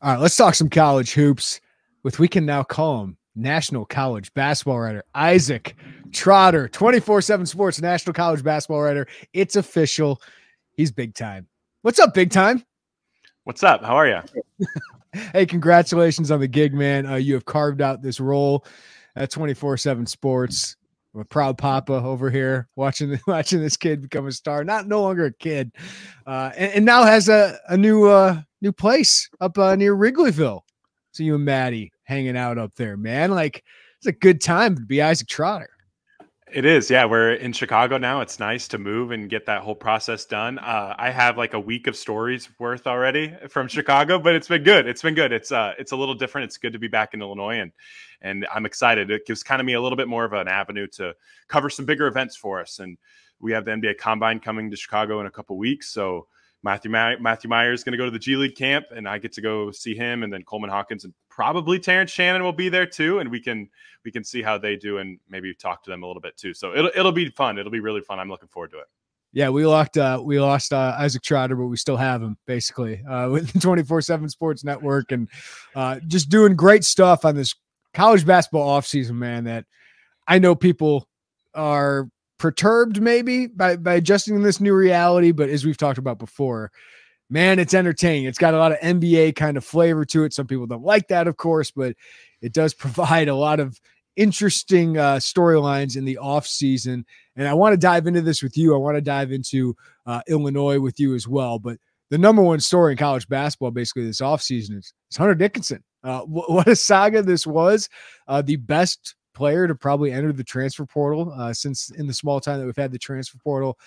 All right, let's talk some college hoops with, we can now call him national college basketball writer, Isaac Trotter, 24/7 Sports national college basketball writer. It's official. He's big time. What's up, big time? What's up? How are you? Hey, congratulations on the gig, man. You have carved out this role at 24/7 Sports. I'm a proud papa over here watching this kid become a star. No longer a kid, and now has a new place up near Wrigleyville. So you and Maddie hanging out up there, man. Like, it's a good time to be Isaac Trotter. It is. Yeah. We're in Chicago now. It's nice to move and get that whole process done. I have like a week of stories worth already from Chicago, but it's been good. It's been good. It's a little different. It's good to be back in Illinois, and I'm excited. It gives kind of me a little bit more of an avenue to cover some bigger events for us. And we have the NBA Combine coming to Chicago in a couple weeks. So Matthew Meyer is going to go to the G League camp, and I get to go see him, and then Coleman, Hawkins, and probably Terrence, Shannon will be there too, and we can see how they do and maybe talk to them a little bit too. So it'll be fun. It'll be really fun. I'm looking forward to it. Yeah, we lost Isaac Trotter, but we still have him basically with the 24/7 Sports Network, and just doing great stuff on this college basketball offseason, man, that I know people are perturbed maybe by adjusting to this new reality. But as we've talked about before, man, it's entertaining. It's got a lot of NBA kind of flavor to it. Some people don't like that, of course, but it does provide a lot of interesting storylines in the off season. And I want to dive into this with you. I want to dive into Illinois with you as well. But the number one story in college basketball basically this off season is Hunter Dickinson. What a saga this was. The best player to probably enter the transfer portal since in the small time that we've had the transfer portal.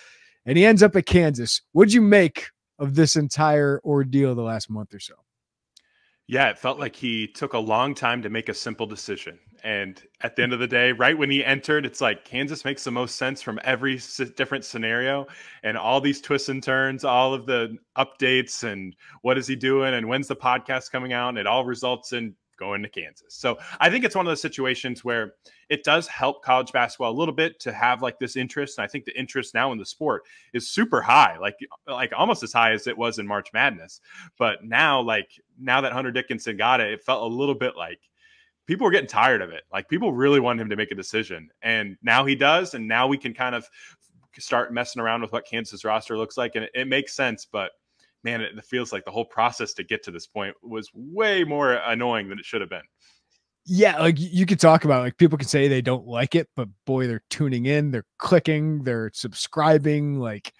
And he ends up at Kansas. What'd you make of this entire ordeal the last month or so? Yeah, it felt like he took a long time to make a simple decision. And at the end of the day, right when he entered, it's like Kansas makes the most sense from every different scenario, and all these twists and turns, all of the updates and what is he doing and when's the podcast coming out, and it all results in going to Kansas. So I think it's one of those situations where it does help college basketball a little bit to have like this interest. And I think the interest now in the sport is super high, like almost as high as it was in March Madness. But now that Hunter Dickinson got it, it felt a little bit like people were getting tired of it. Like people really wanted him to make a decision, and now he does. And now we can kind of start messing around with what Kansas roster looks like. And it makes sense, but man, it feels like the whole process to get to this point was way more annoying than it should have been. Yeah, like you could talk about, like, people can say they don't like it, but boy, they're tuning in, they're clicking, they're subscribing. Like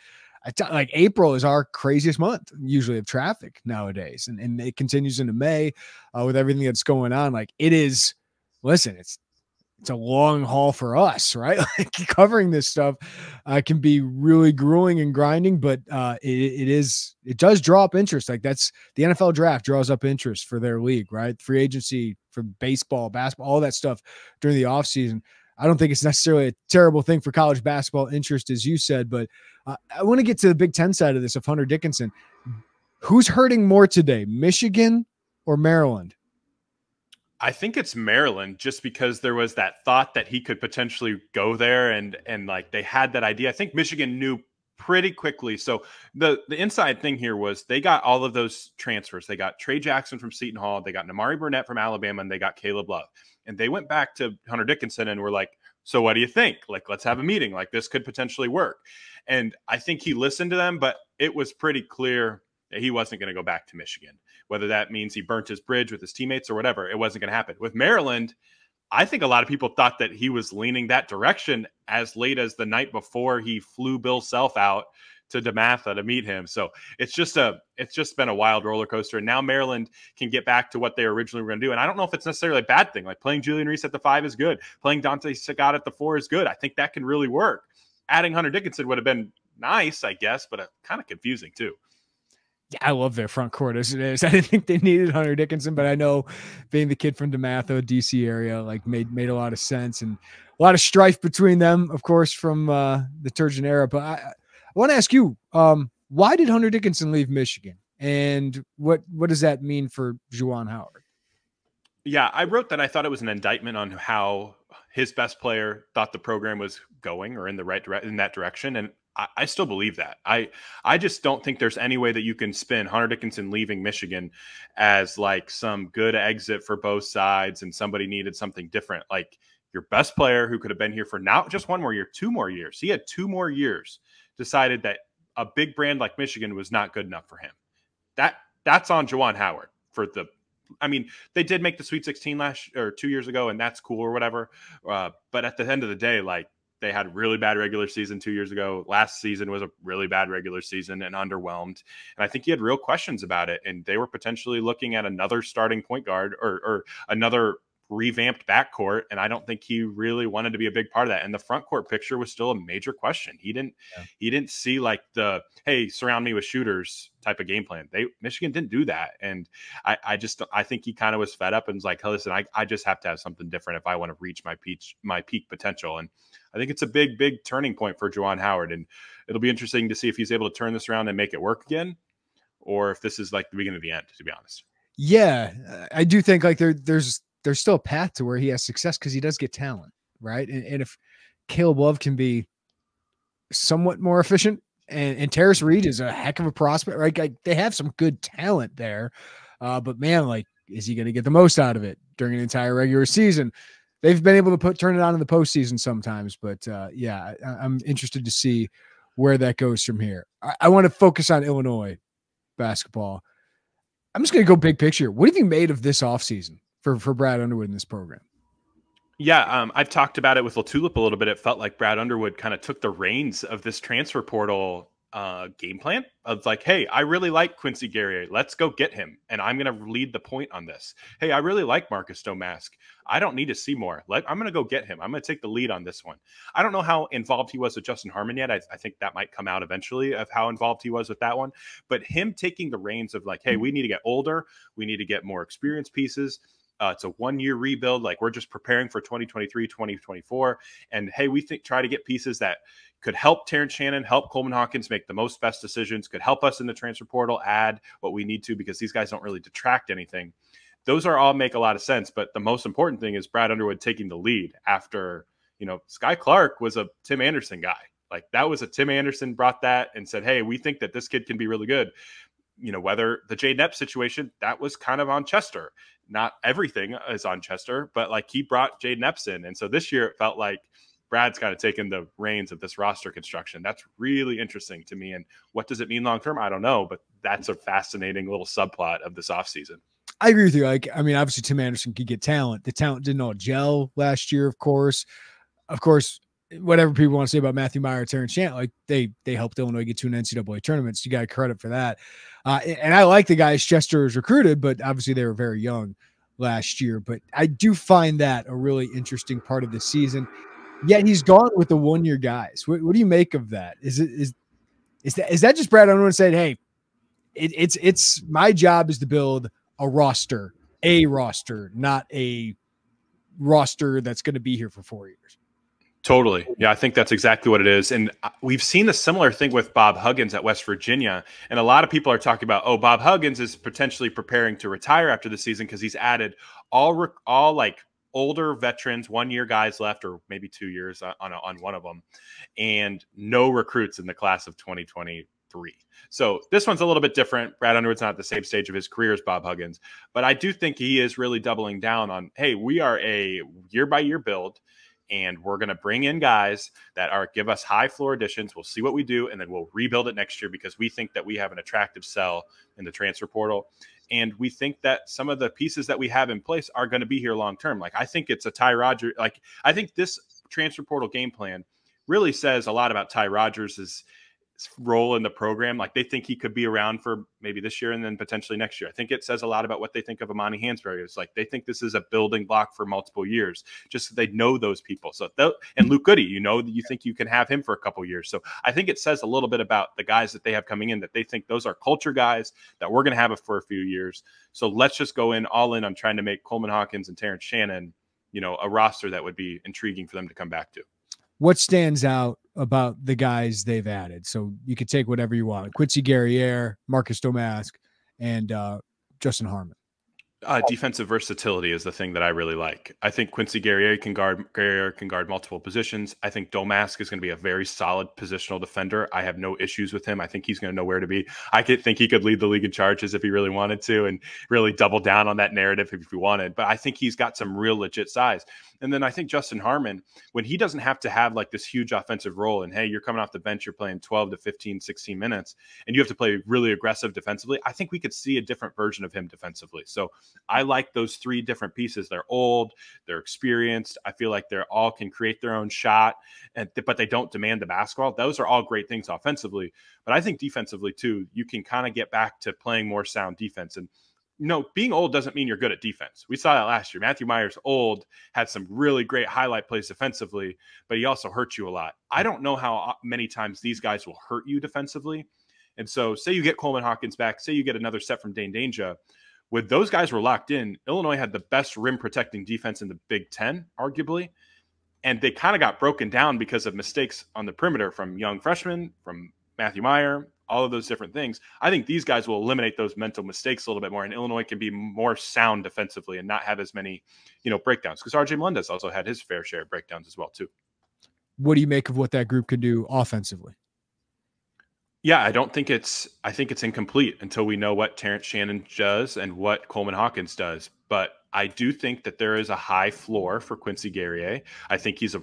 April is our craziest month usually of traffic nowadays, and it continues into May with everything that's going on. Like, it is, listen, it's a long haul for us, right? Like, covering this stuff can be really grueling and grinding, but it does draw up interest. Like, that's the NFL draft draws up interest for their league, right? Free agency for baseball, basketball, all that stuff during the offseason. I don't think it's necessarily a terrible thing for college basketball interest, as you said, but I want to get to the Big Ten side of this of Hunter Dickinson. Who's hurting more today, Michigan or Maryland? I think it's Maryland, just because there was that thought that he could potentially go there, and like they had that idea. I think Michigan knew pretty quickly. So the inside thing here was they got all of those transfers. They got Trey Jackson from Seton Hall, they got Namari Burnett from Alabama, and they got Caleb Love. And they went back to Hunter Dickinson and were like, so what do you think? Like, let's have a meeting. Like, this could potentially work. And I think he listened to them, but it was pretty clear that he wasn't going to go back to Michigan. Whether that means he burnt his bridge with his teammates or whatever, it wasn't going to happen. With Maryland, I think a lot of people thought that he was leaning that direction as late as the night before he flew Bill Self out to DeMatha to meet him. So it's just been a wild roller coaster. And now Maryland can get back to what they originally were going to do. And I don't know if it's necessarily a bad thing. Like, playing Julian Reese at the 5 is good. Playing Dante Sagat at the 4 is good. I think that can really work. Adding Hunter Dickinson would have been nice, I guess, but kind of confusing too. Yeah, I love their front court as it is. I didn't think they needed Hunter Dickinson, but I know, being the kid from DeMatha, DC area, like made a lot of sense, and a lot of strife between them, of course, from the Turgeon era. But I want to ask you, why did Hunter Dickinson leave Michigan, and what does that mean for Juwan Howard? Yeah, I wrote that I thought it was an indictment on how his best player thought the program was going, or in the right in that direction. And I still believe that. I just don't think there's any way that you can spin Hunter Dickinson leaving Michigan as like some good exit for both sides and somebody needed something different. Like your best player who could have been here for not just 1 more year, 2 more years. He had 2 more years, decided that a big brand like Michigan was not good enough for him. That's on Juwan Howard for the, I mean, they did make the Sweet 16 or 2 years ago, and that's cool or whatever. But at the end of the day, like, they had a really bad regular season 2 years ago. Last season was a really bad regular season and underwhelmed. And I think he had real questions about it. And they were potentially looking at another starting point guard or another revamped backcourt. And I don't think he really wanted to be a big part of that. And the front court picture was still a major question. He didn't see like the, hey, surround me with shooters type of game plan. Michigan didn't do that. And I think he kind of was fed up and was like, hey, listen, I just have to have something different if I want to reach my peak potential. And I think it's a big, big turning point for Juwan Howard. And it'll be interesting to see if he's able to turn this around and make it work again, or if this is like the beginning of the end, to be honest. Yeah, I do think like there's still a path to where he has success because he does get talent, right? And if Caleb Love can be somewhat more efficient, and Terrence Rayj is a heck of a prospect, right? Like, they have some good talent there. But man, like, is he going to get the most out of it during an entire regular season? They've been able to turn it on in the postseason sometimes, but yeah, I'm interested to see where that goes from here. I want to focus on Illinois basketball. I'm just going to go big picture. What have you made of this offseason for Brad Underwood in this program? Yeah, I've talked about it with LaTulip a little bit. It felt like Brad Underwood kind of took the reins of this transfer portal game plan of like, hey, I really like Quincy Guerrier. Let's go get him. And I'm going to lead the point on this. Hey, I really like Marcus Domask. I don't need to see more. I'm going to go get him. I'm going to take the lead on this one. I don't know how involved he was with Justin Harmon yet. I think that might come out eventually of how involved he was with that one. But him taking the reins of like, hey, we need to get older. We need to get more experienced pieces. It's a 1-year rebuild. Like, we're just preparing for 2023, 2024. And hey, we try to get pieces that could help Terrence Shannon, help Coleman Hawkins make the most best decisions, could help us in the transfer portal, add what we need to, because these guys don't really detract anything. Those are all make a lot of sense. But the most important thing is Brad Underwood taking the lead after, Sky Clark was a Tim Anderson guy. Like, that was a Tim Anderson brought that and said, hey, we think that this kid can be really good. Whether the Jay Nepp situation, that was kind of on Chester. Not everything is on Chester, but like, he brought Jay Nepp in. And so this year it felt like Brad's kind of taken the reins of this roster construction. That's really interesting to me. And what does it mean long-term? I don't know, but that's a fascinating little subplot of this offseason. I agree with you. Like, I mean, obviously Tim Anderson could get talent. The talent didn't all gel last year, of course. Whatever people want to say about Matthew Meyer, Terrence Shannon, like, they helped Illinois get to an NCAA tournament. So you got credit for that. And I like the guys Chester has recruited, but obviously they were very young last year. But I do find that a really interesting part of the season. Yet he's gone with the 1-year guys. What do you make of that? Is that just Brad Underwood saying, hey, it's my job is to build a roster, not a roster that's going to be here for 4 years? Totally. Yeah, I think that's exactly what it is. And we've seen a similar thing with Bob Huggins at West Virginia. And a lot of people are talking about, oh, Bob Huggins is potentially preparing to retire after the season because he's added all like older veterans, 1-year guys left, or maybe 2 years on one of them, and no recruits in the class of 2023. So this one's a little bit different. Brad Underwood's not at the same stage of his career as Bob Huggins, but I do think he is really doubling down on, hey, we are a year-by-year build. And we're going to bring in guys that give us high floor additions. We'll see what we do, and then we'll rebuild it next year because we think that we have an attractive sell in the transfer portal. And we think that some of the pieces that we have in place are going to be here long term. Like, I think it's a Ty Rodgers. Like, I think this transfer portal game plan really says a lot about Ty Rodgers' role in the program. Like, they think he could be around for maybe this year and then potentially next year. I think it says a lot about what they think of Amani Hansberry. It's like they think this is a building block for multiple years, just so they know those people. So and Luke Goody, you think you can have him for a couple years. So I think it says a little bit about the guys that they have coming in, that they think those are culture guys that we're going to have it for a few years. So let's just go all in on trying to make Coleman Hawkins and Terrence Shannon, a roster that would be intriguing for them to come back to. What stands out about the guys they've added? So you could take whatever you want. Quincy Guerrier, Marcus Domask, and Justin Harmon. Defensive versatility is the thing that I really like. I think Quincy Guerrier can guard multiple positions. I think Domask is going to be a very solid positional defender. I have no issues with him. I think he's going to know where to be. Think he could lead the league in charges if he really wanted to and really double down on that narrative if he wanted. But I think he's got some real legit size. And then I think Justin Harmon, when he doesn't have to have like this huge offensive role and, hey, you're coming off the bench, you're playing 12 to 15, 16 minutes, and you have to play really aggressive defensively, I think we could see a different version of him defensively. So I like those three different pieces. They're old, they're experienced. I feel like they're all can create their own shot, but they don't demand the basketball. Those are all great things offensively. But I think defensively too, you can kind of get back to playing more sound defense. And being old doesn't mean you're good at defense. We saw that last year. Matthew Myers, old, had some really great highlight plays defensively, but he also hurt you a lot. I don't know how many times these guys will hurt you defensively. And so say you get Coleman, Hawkins back, say you get another set from Dane Dainja. When those guys were locked in, Illinois had the best rim protecting defense in the Big Ten, arguably. And they kind of got broken down because of mistakes on the perimeter from young freshmen, from Matthew Meyer, all of those different things. I think these guys will eliminate those mental mistakes a little bit more, and Illinois can be more sound defensively and not have as many, breakdowns. Because RJ Melendez also had his fair share of breakdowns as well, too. What do you make of what that group can do offensively? Yeah, I think it's incomplete until we know what Terrence Shannon does and what Coleman Hawkins does. But I do think that there is a high floor for Quincy Guerrier. I think he's a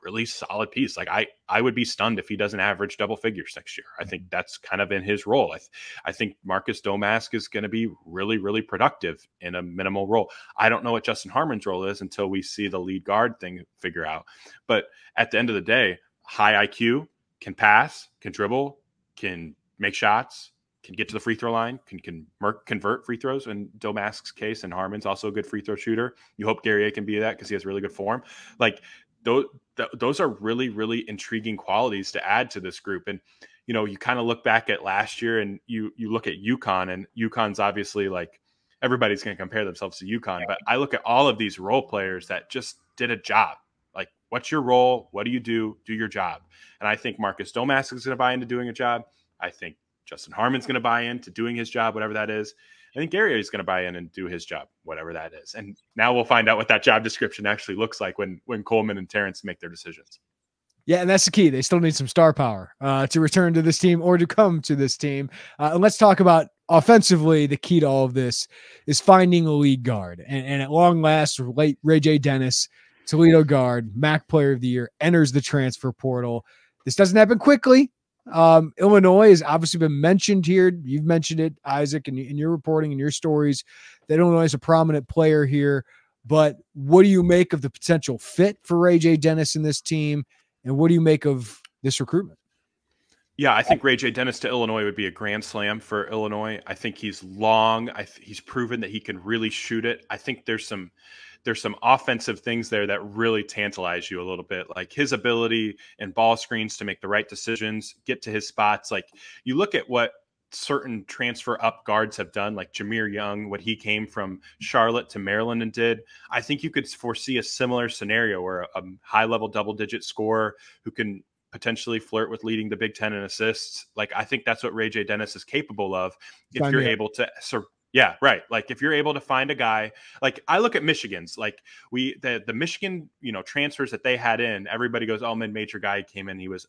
really solid piece. Like I would be stunned if he doesn't average double figures next year. I think that's kind of in his role. I think Marcus Domask is going to be really, really productive in a minimal role. I don't know what Justin Harmon's role is until we see the lead guard thing figure out. But at the end of the day, high IQ, can pass, can dribble, can make shots, can get to the free throw line, can convert free throws in Domask's case, and Harmon's also a good free throw shooter. You hope Guerrier can be that because he has really good form. Like those are really, really intriguing qualities to add to this group. And, you kind of look back at last year and you look at UConn, and UConn's obviously like everybody's going to compare themselves to UConn. But I look at all of these role players that just did a job. Like, what's your role? What do you do? Do your job. And I think Marcus Domask is going to buy into doing a job. I think Justin Harmon's going to buy into doing his job, whatever that is. I think Guerrier is going to buy in and do his job, whatever that is. And now we'll find out what that job description actually looks like when Coleman and Terrence make their decisions. Yeah, and that's the key. They still need some star power to return to this team or to come to this team. And let's talk about offensively. The key to all of this is finding a lead guard. And at long last, Rayj Dennis, Toledo guard, MAC Player of the Year, enters the transfer portal. This doesn't happen quickly. Illinois has obviously been mentioned here. You've mentioned it, Isaac, in your reporting and your stories, that Illinois is a prominent player here. But what do you make of the potential fit for Rayj Dennis in this team? And what do you make of this recruitment? Yeah, I think Rayj Dennis to Illinois would be a grand slam for Illinois. I think he's long. He's proven that he can really shoot it. I think there's some offensive things there that really tantalize you a little bit, like his ability and ball screens to make the right decisions, get to his spots. Like you look at what certain transfer up guards have done, like Jameer Young, what he came from Charlotte to Maryland and did. I think you could foresee a similar scenario where a high-level double-digit scorer who can potentially flirt with leading the Big Ten in assists. Like I think that's what Rayj Dennis is capable of if you're able to yeah, right. Like if you're able to find a guy, like I look at Michigan's, like the Michigan, transfers that they had in, everybody goes, oh, mid-major guy came in, he was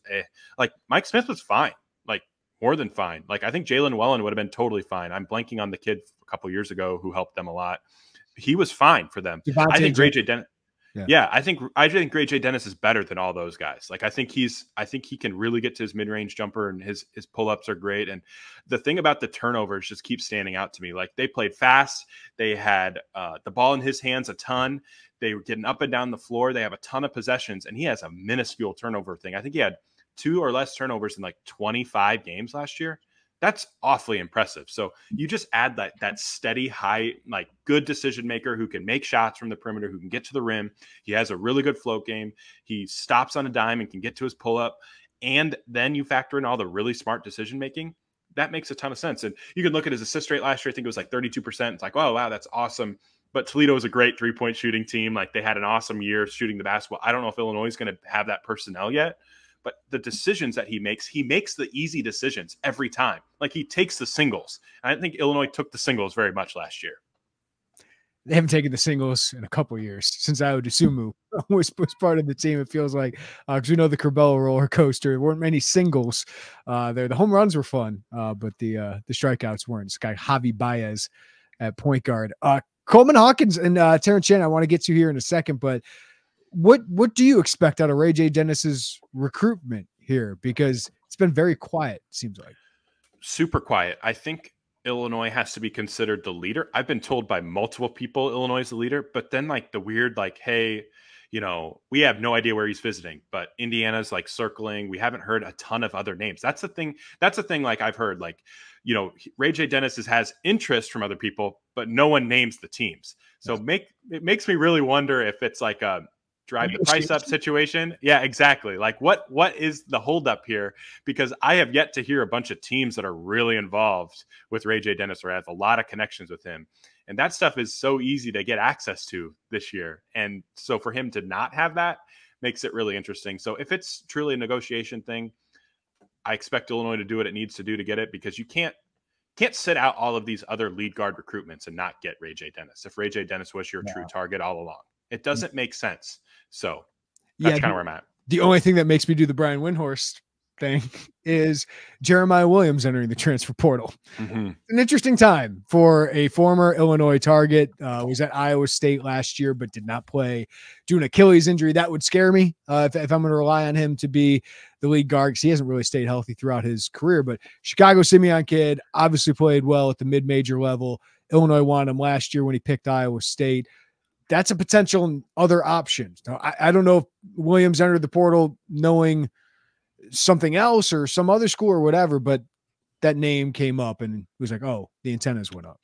like Mike Smith was fine, like more than fine. Like I think Jalen Wellen would have been totally fine. I'm blanking on the kid a couple years ago who helped them a lot. He was fine for them. I think Rayj Dennis. Yeah, I think Rayj Dennis is better than all those guys. Like I think he can really get to his mid-range jumper, and his pull-ups are great. And the thing about the turnovers just keeps standing out to me. Like they played fast. They had the ball in his hands a ton. They were getting up and down the floor. They have a ton of possessions, and he has a minuscule turnover thing. I think he had 2 or less turnovers in like 25 games last year. That's awfully impressive. So you just add that steady, high, like good decision maker who can make shots from the perimeter, who can get to the rim. He has a really good float game. He stops on a dime and can get to his pull up. And then you factor in all the really smart decision making. That makes a ton of sense. And you can look at his assist rate last year. I think it was like 32%. It's like, oh, wow, that's awesome. But Toledo is a great 3-point shooting team. Like they had an awesome year shooting the basketball. I don't know if Illinois is going to have that personnel yet. But the decisions that he makes the easy decisions every time. Like he takes the singles. And I think Illinois took the singles very much last year. They haven't taken the singles in a couple years since Aodosumu was part of the team. It feels like, because we know the Corbella roller coaster, there weren't many singles there. The home runs were fun, but the strikeouts weren't. This guy Javi Baez at point guard. Coleman, Hawkins, and Terrence Shannon, I want to get to here in a second, but what do you expect out of Rayj Dennis's recruitment here? Because it's been very quiet, it seems like. Super quiet. I think Illinois has to be considered the leader. I've been told by multiple people Illinois is the leader, but then like the weird, like, hey, you know, we have no idea where he's visiting, but Indiana's like circling. We haven't heard a ton of other names. That's the thing. That's the thing. Like I've heard, like, you know, Rayj Dennis has interest from other people, but no one names the teams. So it makes me really wonder if it's like a drive the price up situation. Yeah, exactly. Like what is the holdup here? Because I have yet to hear a bunch of teams that are really involved with Rayj Dennis or have a lot of connections with him. And that stuff is so easy to get access to this year. And so for him to not have that makes it really interesting. So if it's truly a negotiation thing, I expect Illinois to do what it needs to do to get it, because you can't sit out all of these other lead guard recruitments and not get Rayj Dennis. If Rayj Dennis was your true target all along, it doesn't make sense. So that's kind of where I'm at. The only thing that makes me do the Brian Windhorst thing is Jeremiah Williams entering the transfer portal. An interesting time for a former Illinois target. Was at Iowa State last year, but did not play due to an Achilles injury. That would scare me if I'm going to rely on him to be the lead guard, because he hasn't really stayed healthy throughout his career. But Chicago Simeon kid, obviously played well at the mid-major level. Illinois wanted him last year when he picked Iowa State. That's a potential other option. Now, I don't know if Williams entered the portal knowing something else or some other school or whatever, but that name came up and it was like, oh, the antennas went up.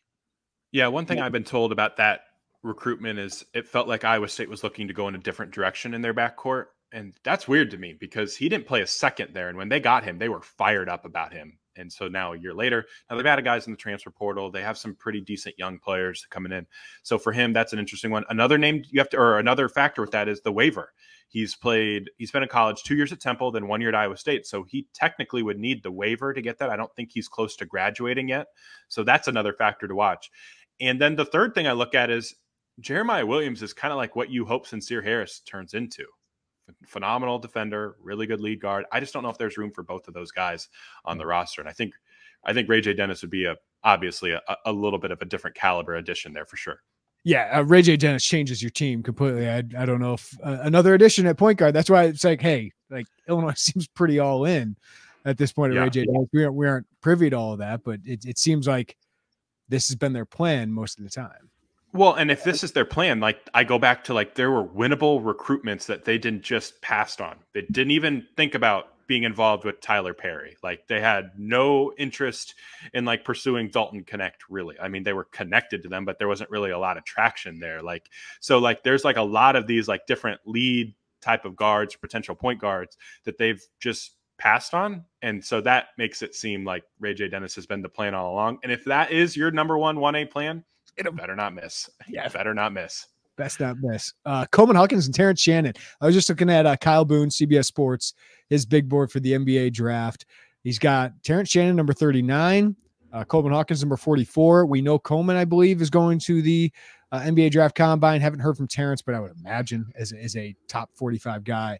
Yeah, one thing I've been told about that recruitment is it felt like Iowa State was looking to go in a different direction in their backcourt. And that's weird to me because he didn't play a second there. And when they got him, they were fired up about him. And so now a year later, now they've added guys in the transfer portal. They have some pretty decent young players coming in. So for him, that's an interesting one. Another name you have to, or another factor with that is the waiver. He's been in college 2 years at Temple, then 1 year at Iowa State. So he technically would need the waiver to get that. I don't think he's close to graduating yet. So that's another factor to watch. And then the third thing I look at is Jeremiah Williams is kind of like what you hope Sincere Harris turns into. Phenomenal defender, really good lead guard. I just don't know if there's room for both of those guys on the roster. And I think Rayj Dennis would be obviously a little bit of a different caliber addition there for sure. Yeah, Rayj Dennis changes your team completely. I don't know if another addition at point guard. That's why it's like, hey, like Illinois seems pretty all in at this point. At Rayj Dennis, we aren't privy to all of that, but it seems like this has been their plan most of the time. Well, and if this is their plan, like I go back to like there were winnable recruitments that they didn't just pass on. They didn't even think about being involved with Tyler Perry. Like they had no interest in like pursuing Dalton Connect, really. I mean, they were connected to them, but there wasn't really a lot of traction there. Like, so like there's like a lot of these like different lead type of guards, potential point guards that they've just passed on. And so that makes it seem like Rayj Dennis has been the plan all along. And if that is your number 1A plan, it better not miss. Yeah, better not miss. Best not miss. Coleman, Hawkins, and Terrence Shannon. I was just looking at Kyle Boone, CBS Sports, his big board for the NBA draft. He's got Terrence Shannon, number 39, Coleman Hawkins, number 44. We know Coleman, I believe, is going to the NBA draft combine. Haven't heard from Terrence, but I would imagine as a top 45 guy.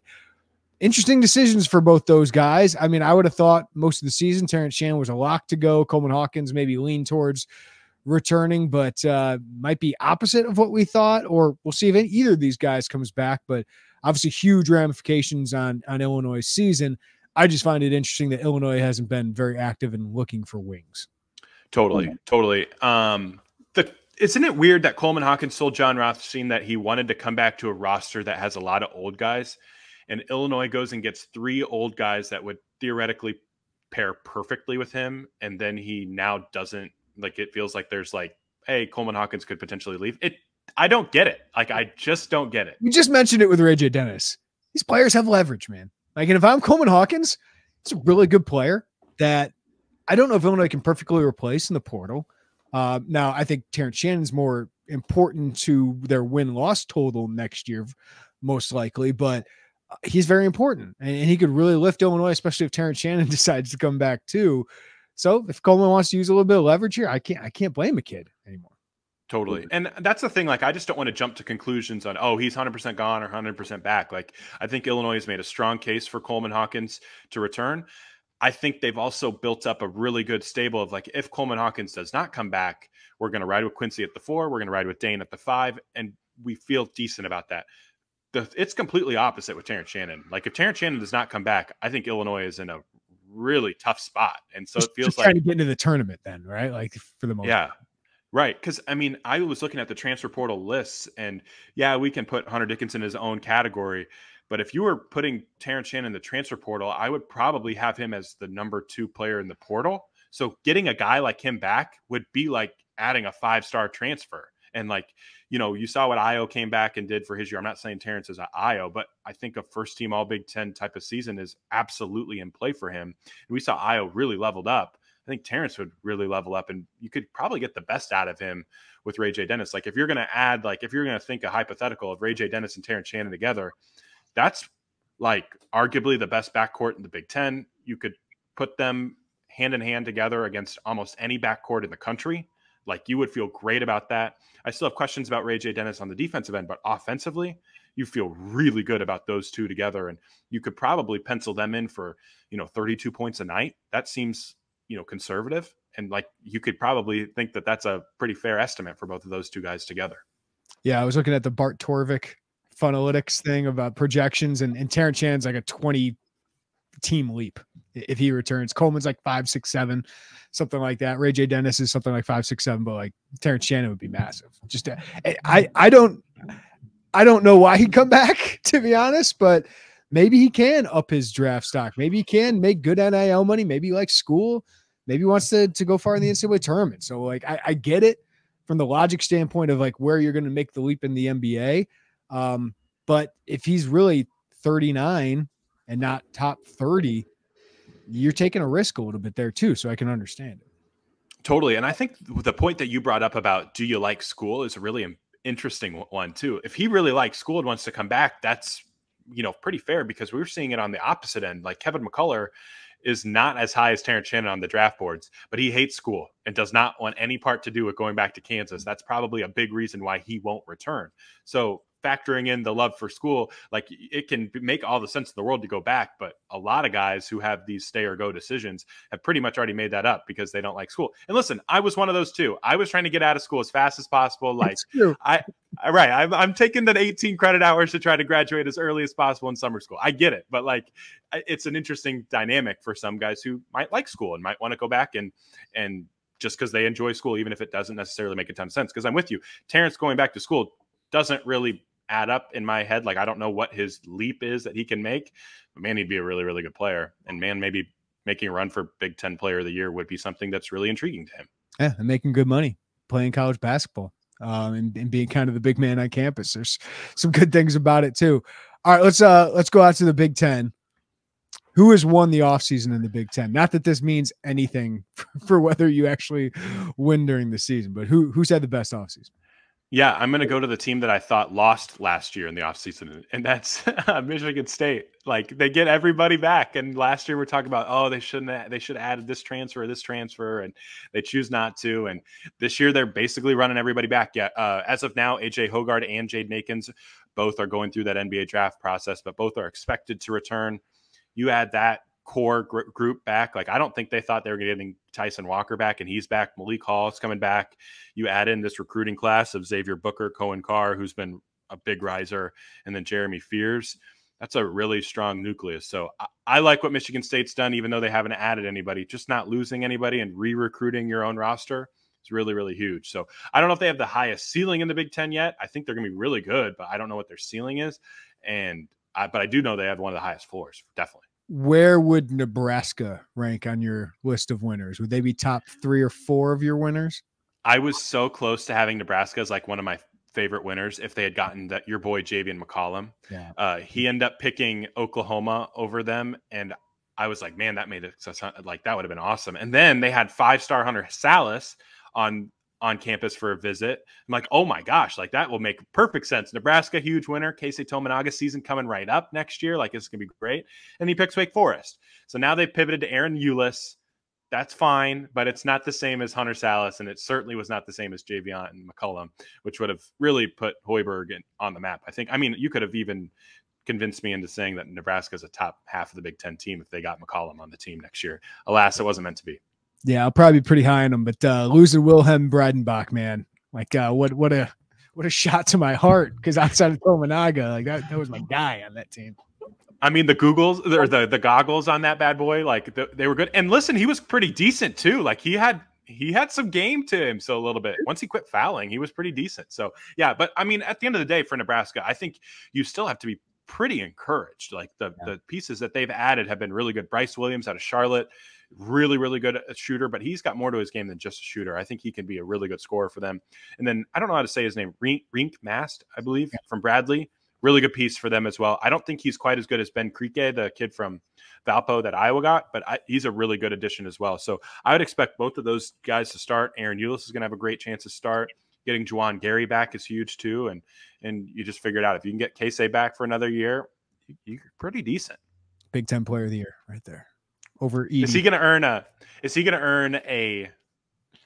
Interesting decisions for both those guys. I mean, I would have thought most of the season Terrence Shannon was a lock to go. Coleman Hawkins maybe lean towards returning, but might be opposite of what we thought, or we'll see if either of these guys comes back. But obviously huge ramifications on Illinois' season. I just find it interesting that Illinois hasn't been very active in looking for wings. Totally. Isn't it weird that Coleman Hawkins told John Rothstein that he wanted to come back to a roster that has a lot of old guys, and Illinois goes and gets 3 old guys that would theoretically pair perfectly with him, and then he now doesn't. Like it feels like there's like, hey, Coleman Hawkins could potentially leave. I don't get it. Like I just don't get it. You just mentioned it with Rayj Dennis. These players have leverage, man. Like, and if I'm Coleman Hawkins, it's a really good player that I don't know if Illinois can perfectly replace in the portal. Now, I think Terrence Shannon's more important to their win-loss total next year, most likely, but he's very important, and he could really lift Illinois, especially if Terrence Shannon decides to come back too. So if Coleman wants to use a little bit of leverage here, I can't blame a kid anymore. Totally. And that's the thing. Like, I just don't want to jump to conclusions on, oh, he's 100% gone or 100% back. Like, I think Illinois has made a strong case for Coleman Hawkins to return. I think they've also built up a really good stable of, like, if Coleman Hawkins does not come back, we're going to ride with Quincy at the 4. We're going to ride with Dane at the 5. And we feel decent about that. It's completely opposite with Terrence Shannon. Like, if Terrence Shannon does not come back, I think Illinois is in a really tough spot. And so it feels just like trying to get into the tournament then, right? Like, for the most part. Right. Because, I mean, I was looking at the transfer portal lists, and yeah, we can put Hunter Dickinson in his own category. But if you were putting Terrence Shannon in the transfer portal, I would probably have him as the number 2 player in the portal. So getting a guy like him back would be like adding a 5-star transfer. And, like, you know, you saw what Io came back and did for his year. I'm not saying Terrence is an Io, but I think a first-team All Big Ten type of season is absolutely in play for him. And we saw Io really leveled up. I think Terrence would really level up, and you could probably get the best out of him with Rayj Dennis. Like, if you're going to add, like, if you're going to think a hypothetical of Rayj Dennis and Terrence Shannon together, that's like arguably the best backcourt in the Big Ten. You could put them hand in hand together against almost any backcourt in the country. Like, you would feel great about that. I still have questions about Rayj Dennis on the defensive end, but offensively, you feel really good about those two together. And you could probably pencil them in for, 32 points a night. That seems, conservative. And, like, you could probably think that that's a pretty fair estimate for both of those two guys together. Yeah. I was looking at the Bart Torvik Funalytics thing about projections, and Terrence Shannon's like a 20 team leap if he returns. Coleman's like 5, 6, 7, something like that. Rayj Dennis is something like 5, 6, 7, but like Terrence Shannon would be massive. Just I don't know why he'd come back, to be honest, but maybe he can up his draft stock. Maybe he can make good NIL money. Maybe he likes school. Maybe he wants to go far in the NCAA tournament. So, like, I get it from the logic standpoint of, like, where you're going to make the leap in the NBA. But if he's really 39 and not top 30, you're taking a risk a little bit there too. So I can understand it. Totally. And I think the point that you brought up about, do you like school, is a really interesting one too. If he really likes school and wants to come back, that's, pretty fair, because we were seeing it on the opposite end. Like, Kevin McCullough is not as high as Terrence Shannon on the draft boards, but he hates school and does not want any part to do with going back to Kansas. That's probably a big reason why he won't return. So factoring in the love for school, like, it can make all the sense in the world to go back. But a lot of guys who have these stay or go decisions have pretty much already made that up because they don't like school. And listen, I was one of those too. I was trying to get out of school as fast as possible. Like, I'm taking the 18 credit hours to try to graduate as early as possible in summer school. I get it. But, like, it's an interesting dynamic for some guys who might like school and might want to go back and just because they enjoy school, even if it doesn't necessarily make a ton of sense. Because I'm with you. Terrence going back to school doesn't really add up in my head. Like, I don't know what his leap is that he can make, but man, he'd be a really, really good player. And man, maybe making a run for Big Ten Player of the Year would be something that's really intriguing to him. Yeah, and making good money playing college basketball, and being kind of the big man on campus. There's some good things about it too. All right, let's go out to the Big Ten. Who has won the offseason in the Big Ten? Not that this means anything for whether you actually win during the season, but who's had the best offseason? Yeah, I'm going to go to the team that I thought lost last year in the offseason, and that's Michigan State. Like, they get everybody back, and last year we're talking about, oh, they should have added this transfer, and they choose not to. And this year they're basically running everybody back. Yeah, as of now, AJ Hoggard and Jaden Akins both are going through that NBA draft process, but both are expected to return. You add that core group back. Like, I don't think they thought they were getting Tyson Walker back, and he's back. Malik Hall is coming back. You add in this recruiting class of Xavier Booker, Cohen Carr, who's been a big riser, and then Jeremy Fears. That's a really strong nucleus. So I like what Michigan State's done, even though they haven't added anybody. Just not losing anybody and re-recruiting your own roster is really, really huge. So I don't know if they have the highest ceiling in the Big Ten yet. I think they're going to be really good, but I don't know what their ceiling is. But I do know they have one of the highest floors, definitely. Where would Nebraska rank on your list of winners? Would they be top 3 or 4 of your winners? I was so close to having Nebraska as like one of my favorite winners if they had gotten that your boy Javian McCollum. Yeah. He ended up picking Oklahoma over them, and I was like, man, that made it like that would have been awesome. And then they had 5-star Hunter Salas on campus for a visit. I'm like, oh my gosh, like that will make perfect sense. Nebraska, huge winner. Casey Tominaga season coming right up next year. Like, it's going to be great. And he picks Wake Forest. So now they've pivoted to Aaron Eulis. That's fine, but it's not the same as Hunter Salas, and it certainly was not the same as Javion and McCullum, which would have really put Hoiberg on the map. I mean, you could have even convinced me into saying that Nebraska is a top half of the Big Ten team if they got McCollum on the team next year. Alas, it wasn't meant to be. Yeah, I'll probably be pretty high on him, but losing Wilhelm Breidenbach, man, like what a shot to my heart, because outside of Tominaga, like that was my guy on that team. I mean, the googles or the goggles on that bad boy, like they were good. And listen, he was pretty decent too. Like he had some game to him. So a little bit, once he quit fouling, he was pretty decent. So yeah, but I mean, at the end of the day for Nebraska, I think you still have to be pretty encouraged. Like the pieces that they've added have been really good. Bryce Williams out of Charlotte, really, really good at a shooter, but he's got more to his game than just a shooter. I think he can be a really good scorer for them. And then I don't know how to say his name, Rink Mast, I believe, from Bradley. Really good piece for them as well. I don't think he's quite as good as Ben Krieke, the kid from Valpo that Iowa got, but he's a really good addition as well. So I would expect both of those guys to start. Aaron Eulis is going to have a great chance to start. Getting Juwan Gary back is huge too. And you just figured out if you can get Casey back for another year, you're pretty decent. Big Ten Player of the Year right there. Over Edey. Is he going to earn a,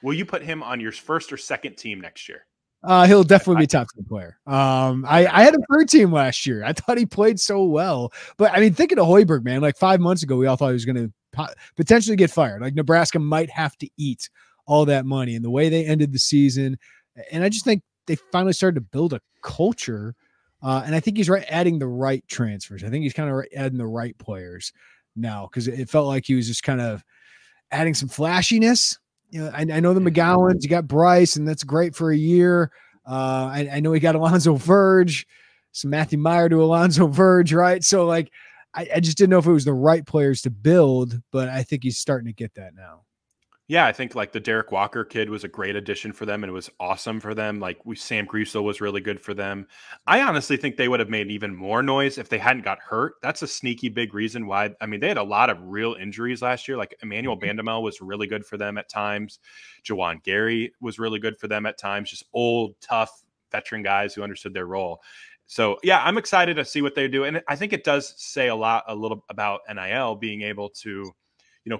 will you put him on your first or second team next year? He'll definitely be a top 10 player. I had him third team last year. I thought he played so well, but I mean, thinking of Hoiberg, man, like 5 months ago, we all thought he was going to potentially get fired. Like Nebraska might have to eat all that money, and the way they ended the season. And I just think they finally started to build a culture. And I think he's adding the right transfers. I think he's kind of adding the right players now, because it felt like he was just kind of adding some flashiness. You know, I know the McGowans, you got Bryce, and that's great for a year. I know he got Alonzo Verge, some Matthew Meyer to Alonzo Verge, right? So like, I just didn't know if it was the right players to build, but I think he's starting to get that now. Yeah, I think like the Derek Walker kid was a great addition for them, and it was awesome for them. Like Sam Griesel was really good for them. I honestly think they would have made even more noise if they hadn't got hurt. That's a sneaky big reason why. I mean, they had a lot of real injuries last year. Like Emmanuel Bandamel was really good for them at times. Juwan Gary was really good for them at times. Just old, tough veteran guys who understood their role. So yeah, I'm excited to see what they do, and I think it does say a little about NIL being able to,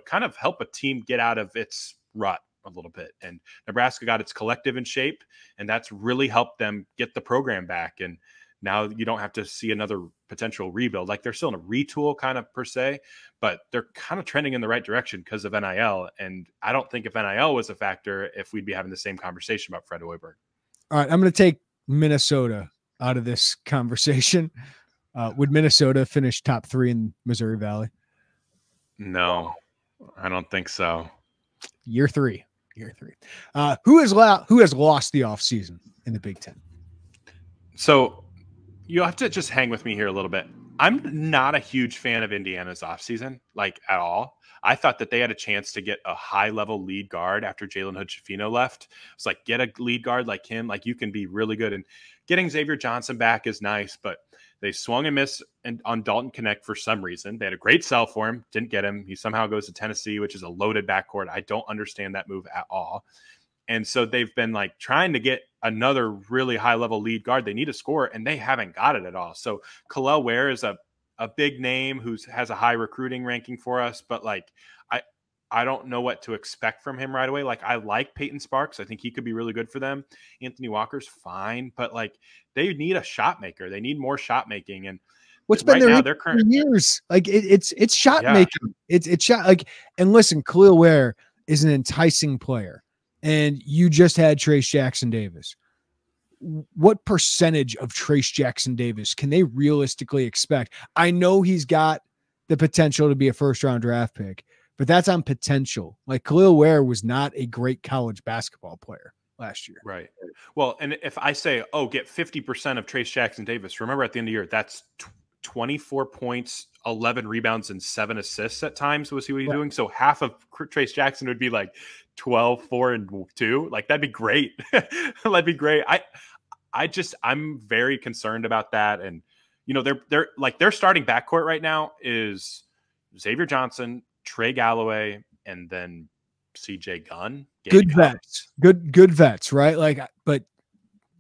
kind of help a team get out of its rut a little bit. And Nebraska got its collective in shape, and that's really helped them get the program back. And now you don't have to see another potential rebuild. Like they're still in a retool kind of per se, but they're kind of trending in the right direction because of NIL. And I don't think if NIL was a factor, if we'd be having the same conversation about Fred Hoiberg. All right, I'm going to take Minnesota out of this conversation. Would Minnesota finish top 3 in Missouri Valley? No. I don't think so. Year three. Who has lost the offseason in the Big Ten? So you'll have to just hang with me here a little bit. I'm not a huge fan of Indiana's offseason, like at all. I thought that they had a chance to get a high-level lead guard after Jalen Hood-Schifino left. It's like, get a lead guard like him. Like, you can be really good. And getting Xavier Johnson back is nice, but they swung and missed on Dalton Connect for some reason. They had a great sell for him, didn't get him. He somehow goes to Tennessee, which is a loaded backcourt. I don't understand that move at all. And so they've been like trying to get another really high-level lead guard. They need a scorer, and they haven't got it at all. So Kalel Ware is a big name who has a high recruiting ranking for us, but like I don't know what to expect from him right away. Like I like Peyton Sparks. I think he could be really good for them. Anthony Walker's fine, but like they need a shot maker. They need more shot making. And what's been right their current years? Like it's shot making. It's shot like, and listen, Kalel Ware is an enticing player, and you just had Trace Jackson Davis. What percentage of Trace Jackson Davis can they realistically expect? I know he's got the potential to be a first-round draft pick, but that's on potential. Like Kalel Ware was not a great college basketball player last year. Right. Well, and if I say, get 50% of Trace Jackson Davis, remember at the end of the year, that's 24 points, 11 rebounds, and 7 assists at times was he doing. So half of Trace Jackson would be like 12, 4, and 2. Like that'd be great. That'd be great. I'm very concerned about that. And they're like their starting backcourt right now is Xavier Johnson, Trey Galloway, and then CJ Gunn. Good vets. Good vets, right? Like, but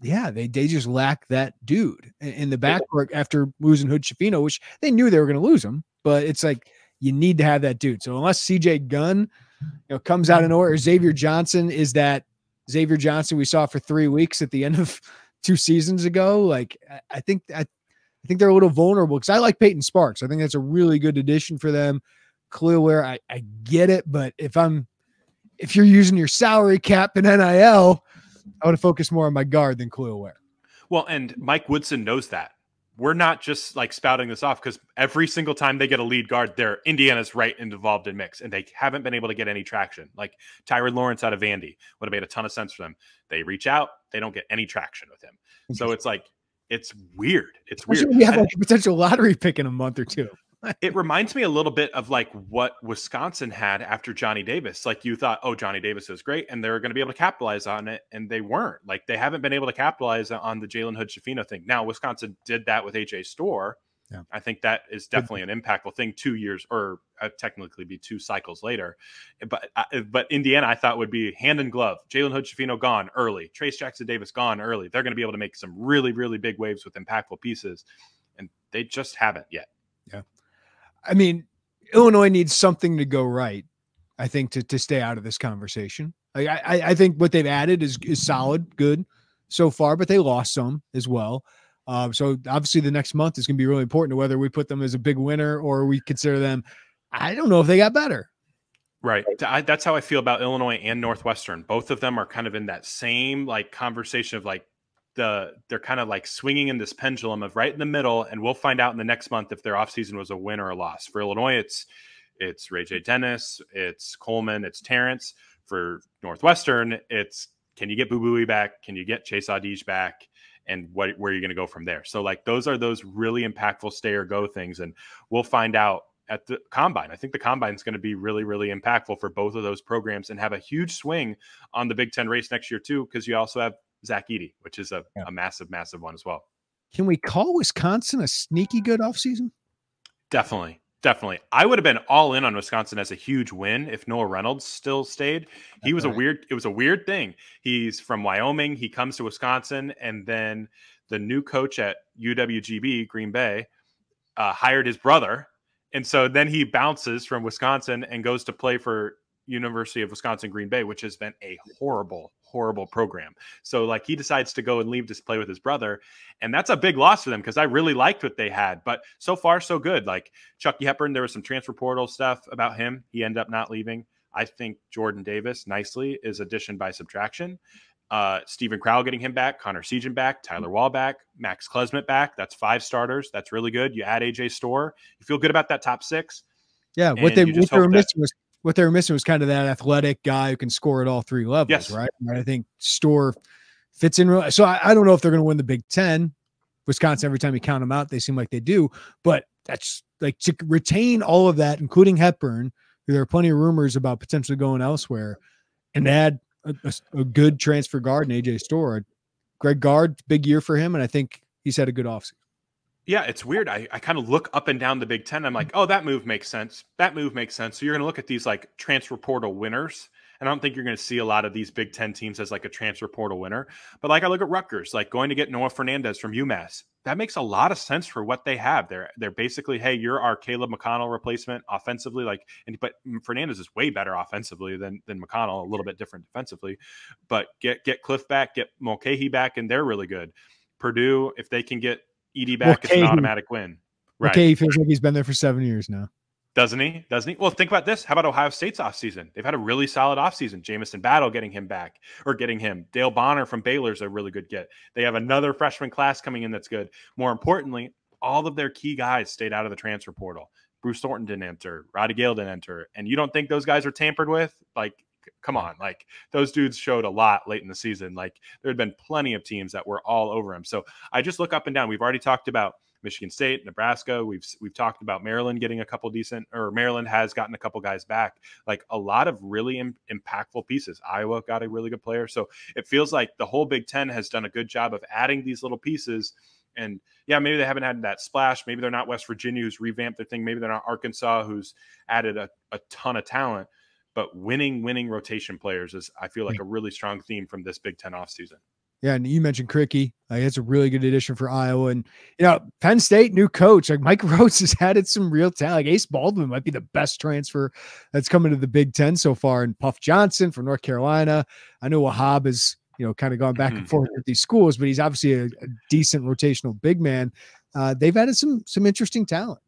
yeah, they just lack that dude in the backcourt after losing Hood-Schifino, which they knew they were going to lose him, but it's like you need to have that dude. So unless CJ Gunn comes out of nowhere. Xavier Johnson is that Xavier Johnson we saw for 3 weeks at the end of 2 seasons ago. Like, I think they're a little vulnerable because I like Peyton Sparks. I think that's a really good addition for them. Clearware, I get it, but if you're using your salary cap and NIL, I would focus more on my guard than Clearware. Well, and Mike Woodson knows that. We're not just like spouting this off because every single time they get a lead guard, Indiana's right involved in mix, and they haven't been able to get any traction. Like Tyron Lawrence out of Vandy would have made a ton of sense for them. They reach out, they don't get any traction with him. So it's like, it's weird. It's weird. We have like a potential lottery pick in a month or two. It reminds me a little bit of like what Wisconsin had after Johnny Davis. Like you thought, oh, Johnny Davis is great, and they're going to be able to capitalize on it, and they weren't. Like they haven't been able to capitalize on the Jalen Hood-Schifino thing. Now Wisconsin did that with AJ Storr. Yeah. I think that is definitely an impactful thing. 2 years, or technically be 2 cycles later. But Indiana, I thought would be hand in glove. Jalen Hood-Schifino gone early. Trace Jackson Davis gone early. They're going to be able to make some really, really big waves with impactful pieces, and they just haven't yet. Yeah. I mean, Illinois needs something to go right, I think, to stay out of this conversation. Like, I think what they've added is solid, good so far, but they lost some as well. So obviously the next month is going to be really important to whether we put them as a big winner or we consider them. I don't know if they got better. Right. That's how I feel about Illinois and Northwestern. Both of them are kind of in that same like conversation of like, they're kind of like swinging in this pendulum of right in the middle, and we'll find out in the next month if their offseason was a win or a loss. For Illinois, it's Rayj Dennis, it's Coleman, it's Terrence. For Northwestern, it's can you get Boo Buie back? Can you get Chase Audige back? And where are you going to go from there? So like those are those really impactful stay or go things, and we'll find out at the combine. I think the combine is going to be really, really impactful for both of those programs and have a huge swing on the Big Ten race next year too, because you also have Zach Edey, which is a massive, massive one as well. Can we call Wisconsin a sneaky good offseason? Definitely. Definitely. I would have been all in on Wisconsin as a huge win if Noah Reynolds still stayed. It was a weird thing. He's from Wyoming. He comes to Wisconsin, and then the new coach at UWGB, Green Bay, hired his brother. And so then he bounces from Wisconsin and goes to play for University of Wisconsin Green Bay, which has been a horrible program. So like he decides to go and leave to play with his brother, and that's a big loss for them because I really liked what they had. But so far so good. Like Chucky Hepburn, there was some transfer portal stuff about him. He ended up not leaving. I think Jordan Davis nicely is addition by subtraction. Stephen Crowell getting him back, Connor Seagen back, Tyler Wall back, Max Klesmet back. That's 5 starters. That's really good. You add AJ Storr. You feel good about that top 6. Yeah, what they were missing was kind of that athletic guy who can score at all 3 levels, yes. Right? I think Storr fits in. So I don't know if they're going to win the Big Ten. Wisconsin, every time you count them out, they seem like they do. But that's like to retain all of that, including Hepburn, who there are plenty of rumors about potentially going elsewhere, and add a good transfer guard in AJ Storr. Greg Gard, big year for him, and I think he's had a good offseason. Yeah, it's weird. I kind of look up and down the Big Ten. I'm like, oh, that move makes sense. That move makes sense. So you're going to look at these like transfer portal winners. And I don't think you're going to see a lot of these Big Ten teams as like a transfer portal winner. But like I look at Rutgers, like going to get Noah Fernandez from UMass. That makes a lot of sense for what they have. They're basically, hey, you're our Caleb McConnell replacement offensively. But Fernandez is way better offensively than McConnell, a little bit different defensively. But get Cliff back, get Mulcahy back, and they're really good. Purdue, if they can get Edey back, it's an automatic win. Right. Okay, he feels like he's been there for 7 years now. Doesn't he? Well, think about this. How about Ohio State's offseason? They've had a really solid offseason. Jamison Battle getting him back, or getting him. Dale Bonner from Baylor's a really good get. They have another freshman class coming in that's good. More importantly, all of their key guys stayed out of the transfer portal. Bruce Thornton didn't enter. Roddy Gale didn't enter. And you don't think those guys are tampered with? Like, come on. Like, those dudes showed a lot late in the season. Like, there had been plenty of teams that were all over him. So I just look up and down. We've already talked about Michigan State, Nebraska. We've talked about Maryland getting a couple decent, or Maryland has gotten a couple guys back. Like a lot of really impactful pieces. Iowa got a really good player. So it feels like the whole Big Ten has done a good job of adding these little pieces. And yeah, maybe they haven't had that splash. Maybe they're not West Virginia, who's revamped their thing. Maybe they're not Arkansas, who's added a ton of talent. But winning rotation players is, I feel like, a really strong theme from this Big Ten offseason. Yeah, and you mentioned Krikke. It's a really good addition for Iowa. And, Penn State, new coach. Like Mike Rhodes has added some real talent. Like Ace Baldwin might be the best transfer that's coming to the Big Ten so far. And Puff Johnson from North Carolina. I know Wahab is, kind of gone back and forth with these schools, but he's obviously a decent rotational big man. They've added some interesting talent.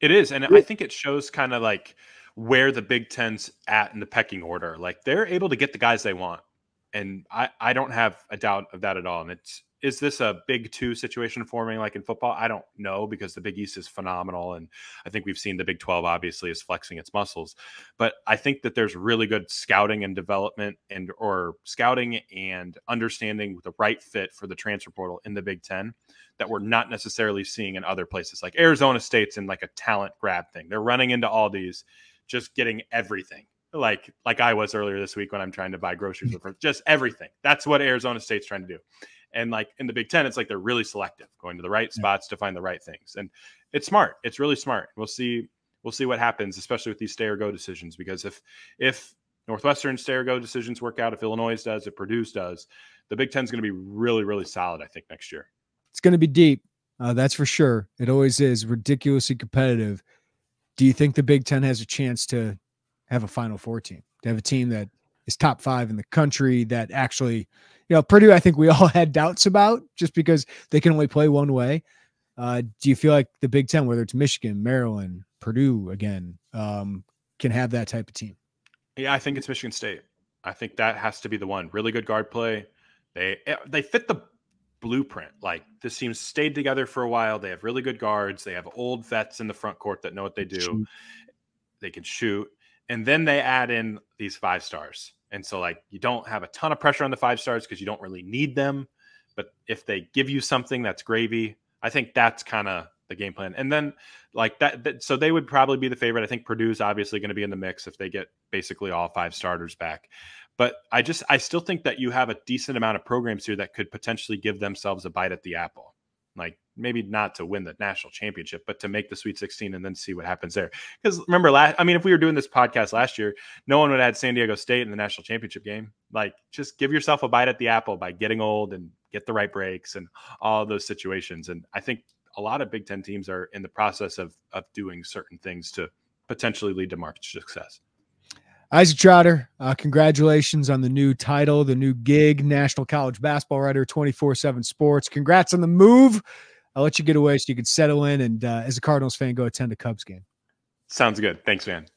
It is. And I think it shows kind of like where the Big Ten's at in the pecking order. Like they're able to get the guys they want. And I don't have a doubt of that at all. And is this a Big Two situation forming like in football? I don't know, because the Big East is phenomenal. And I think we've seen the Big 12 obviously is flexing its muscles. But I think that there's really good scouting and development or scouting and understanding the right fit for the transfer portal in the Big Ten that we're not necessarily seeing in other places. Like Arizona State's in like a talent grab thing. They're running into all these, just getting everything. Like I was earlier this week when I'm trying to buy groceries for just everything. That's what Arizona State's trying to do. And like in the Big Ten, it's like they're really selective, going to the right spots to find the right things. And it's smart. It's really smart. We'll see what happens, especially with these stay or go decisions, because if Northwestern stay or go decisions work out, if Illinois does, if Purdue does, the Big Ten's going to be really, really solid, I think, next year. It's going to be deep. That's for sure. It always is ridiculously competitive. Do you think the Big Ten has a chance to have a Final Four team, to have a team that is top 5 in the country, that actually, Purdue, I think we all had doubts about just because they can only play one way. Do you feel like the Big Ten, whether it's Michigan, Maryland, Purdue again, can have that type of team? Yeah, I think it's Michigan State. I think that has to be the one. Really good guard play. They fit the blueprint. Like this team stayed together for a while. They have really good guards. They have old vets in the front court that know what they do. They can shoot. And then they add in these 5 stars. And so like you don't have a ton of pressure on the 5 stars because you don't really need them. But if they give you something, that's gravy. I think that's kind of the game plan. And then like that, so they would probably be the favorite. I think Purdue's obviously going to be in the mix if they get basically all 5 starters back. But I still think that you have a decent amount of programs here that could potentially give themselves a bite at the apple. Like maybe not to win the national championship, but to make the Sweet 16 and then see what happens there. Because remember, if we were doing this podcast last year, no one would have had San Diego State in the national championship game. Like just give yourself a bite at the apple by getting old and get the right breaks and all those situations. And I think a lot of Big Ten teams are in the process of doing certain things to potentially lead to market success. Isaac Trotter, congratulations on the new title, the new gig, National College Basketball Writer, 24/7 Sports. Congrats on the move. I'll let you get away so you can settle in and, as a Cardinals fan, go attend a Cubs game. Sounds good. Thanks, man.